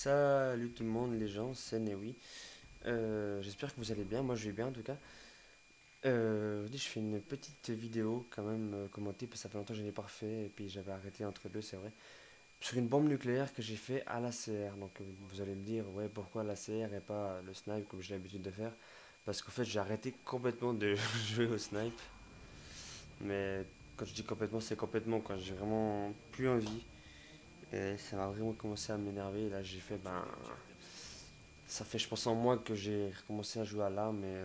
Salut tout le monde les gens, c'est Newi. J'espère que vous allez bien, moi je vais bien en tout cas. Aujourd'hui je fais une petite vidéo quand même commentée parce que ça fait longtemps que je n'ai pas refait et puis j'avais arrêté entre deux c'est vrai. Sur une bombe nucléaire que j'ai fait à l'ACR. Donc vous allez me dire ouais pourquoi l'ACR et pas le snipe comme j'ai l'habitude de faire. Parce qu'en fait j'ai arrêté complètement de jouer au snipe. Mais quand je dis complètement c'est complètement quand j'ai vraiment plus envie. Et ça m'a vraiment commencé à m'énerver. Et là j'ai fait ben ça fait, je pense, en mois que j'ai recommencé à jouer à l'arme et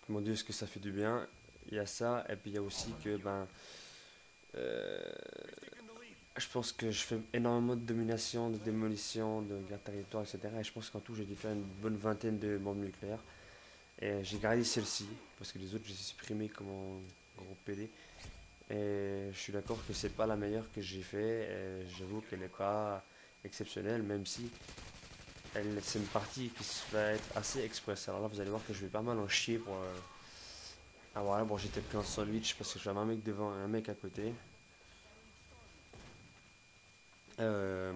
mon dieu, est-ce que ça fait du bien. Il y a ça, et puis il y a aussi que, ben, euh, je pense que je fais énormément de domination, de démolition, de guerre territoire, etc. Et je pense qu'en tout, j'ai dû faire une bonne vingtaine de bombes nucléaires. Et j'ai gardé celle-ci, parce que les autres, j'ai supprimé comme un gros PD. Et je suis d'accord que c'est pas la meilleure que j'ai fait. Et j'avoue qu'elle n'est pas exceptionnelle, même si c'est une partie qui va être assez express. Alors là, vous allez voir que je vais pas mal en chier pour. Ah voilà, bon, j'étais pris en sandwich parce que j'avais un mec devant et un mec à côté. Euh,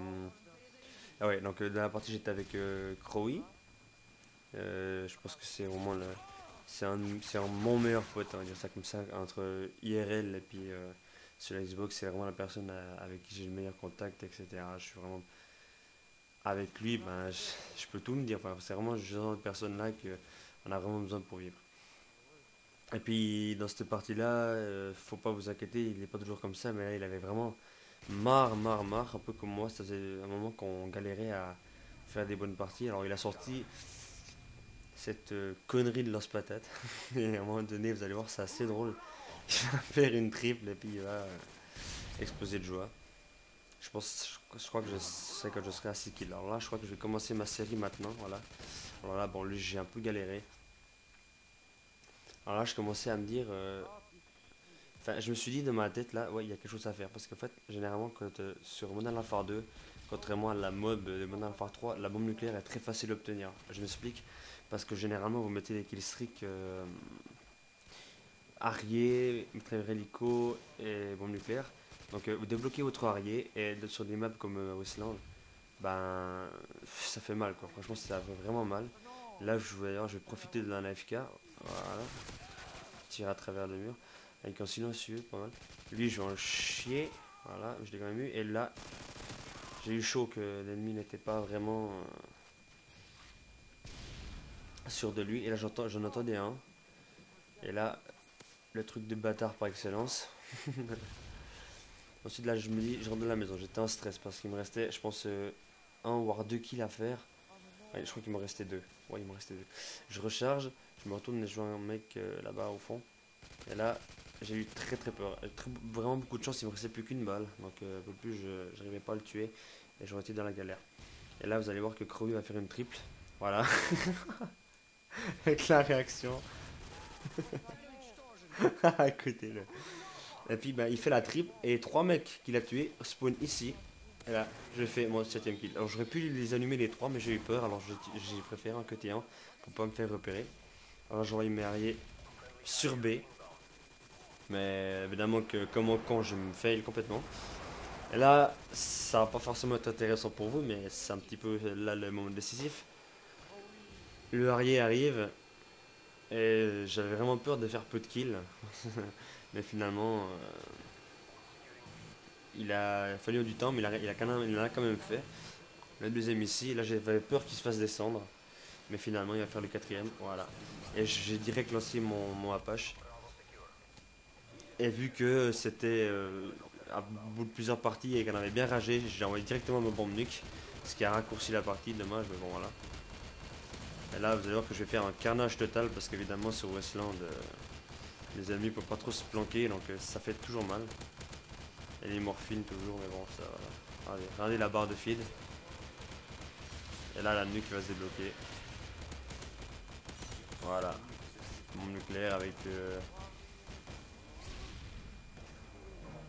Ah ouais, donc dans la partie j'étais avec Crowy. Je pense que c'est vraiment le. Mon meilleur pote, on va dire ça comme ça, entre IRL et puis sur la Xbox, c'est vraiment la personne avec qui j'ai le meilleur contact, etc. Je suis vraiment. Avec lui, ben, je peux tout me dire. Enfin, c'est vraiment ce genre de personne-là qu'on a vraiment besoin pour vivre. Et puis dans cette partie-là, faut pas vous inquiéter, il n'est pas toujours comme ça, mais là il avait vraiment marre, un peu comme moi. Ça faisait un moment qu'on galérait à faire des bonnes parties. Alors il a sorti cette connerie de lance-patate. Et à un moment donné, vous allez voir, c'est assez drôle. Il va faire une triple et puis il va exploser de joie. Je crois que je sais que je serai à 6 kills. Alors là, je crois que je vais commencer ma série maintenant. Voilà. Alors là, bon, lui, j'ai un peu galéré. Alors là, je commençais à me dire, enfin, je me suis dit dans ma tête là, ouais, il y a quelque chose à faire. Parce qu'en fait, généralement, sur Modern Warfare 2, contrairement à la mob de Modern Warfare 3, la bombe nucléaire est très facile à obtenir. Je m'explique. Parce que généralement, vous mettez des killstreaks Harrier, mitrailleur hélico et bombe nucléaire. Donc, vous débloquez votre Harrier et sur des maps comme Westland, ben, ça fait mal quoi. Franchement, ça fait vraiment mal. Là, je vais profiter de la AFK. Voilà, tirer à travers le mur. Avec un silencieux, pas mal. Lui, je vais en chier. Voilà, je l'ai quand même eu. Et là, j'ai eu chaud que l'ennemi n'était pas vraiment sûr de lui. Et là, j'en entendais un. Et là, le truc de bâtard par excellence. Ensuite, là, je me dis, je rentre dans la maison. J'étais en stress parce qu'il me restait, je pense, un voire deux kills à faire. Ouais, je crois qu'il me restait deux. Ouais, il me restait deux. Je recharge, je me retourne et je vois un mec là-bas au fond. Et là, j'ai eu très peur. Vraiment beaucoup de chance, il me restait plus qu'une balle. Donc un peu plus, je n'arrivais pas à le tuer. Et j'aurais été dans la galère. Et là, vous allez voir que Crowy va faire une triple. Voilà. Avec la réaction. Écoutez-le. Et puis bah, il fait la triple. Et trois mecs qu'il a tués spawn ici. Et là, je fais mon septième kill. Alors j'aurais pu les allumer les trois, mais j'ai eu peur. Alors j'ai préféré un côté 1 pour pas me faire repérer. Alors j'envoie mes arrières sur B. Mais évidemment que comme un con, je me fail complètement. Et là, ça va pas forcément être intéressant pour vous, mais c'est un petit peu là le moment décisif. Le Harrier arrive et j'avais vraiment peur de faire peu de kills. Mais finalement, il a fallu du temps, mais il en a quand même fait. Le deuxième ici, là j'avais peur qu'il se fasse descendre. Mais finalement, il va faire le quatrième. Voilà. Et j'ai direct lancé mon Apache. Et vu que c'était à bout de plusieurs parties et qu'elle avait bien ragé, j'ai envoyé directement ma bombe nuque. Ce qui a raccourci la partie, dommage, mais bon voilà. Et là, vous allez voir que je vais faire un carnage total parce qu'évidemment, sur Westland, les ennemis peuvent pas trop se planquer donc ça fait toujours mal. Et les morphines toujours, mais bon, ça voilà. Allez, regardez la barre de feed. Et là, la nuque va se débloquer. Voilà. Mon nucléaire avec.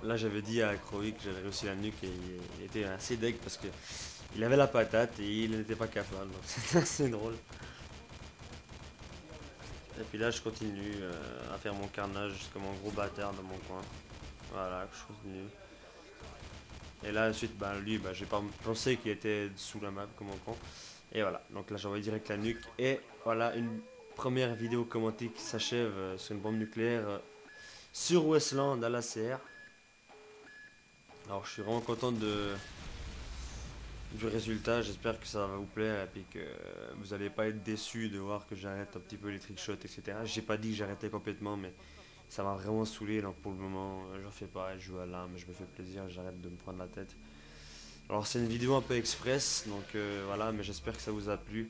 Là, j'avais dit à Crowy que j'avais réussi la nuque et il était assez deg parce que il avait la patate et il n'était pas capable. Donc c'était assez drôle. Et puis là, je continue à faire mon carnage comme un gros bâtard dans mon coin. Voilà, je continue. Et là ensuite bah lui bah j'ai pas pensé qu'il était sous la map comme un con. Et voilà, donc là j'envoie direct la nuque. Et voilà une première vidéo commentée qui s'achève sur une bombe nucléaire sur Westland à la CR. Alors je suis vraiment content du résultat, j'espère que ça va vous plaire et puis que vous n'allez pas être déçus de voir que j'arrête un petit peu les trickshots, etc. J'ai pas dit que j'arrêtais complètement, mais ça m'a vraiment saoulé, donc pour le moment, j'en fais pas, je joue à l'arme, je me fais plaisir, j'arrête de me prendre la tête. Alors c'est une vidéo un peu express, donc voilà, mais j'espère que ça vous a plu.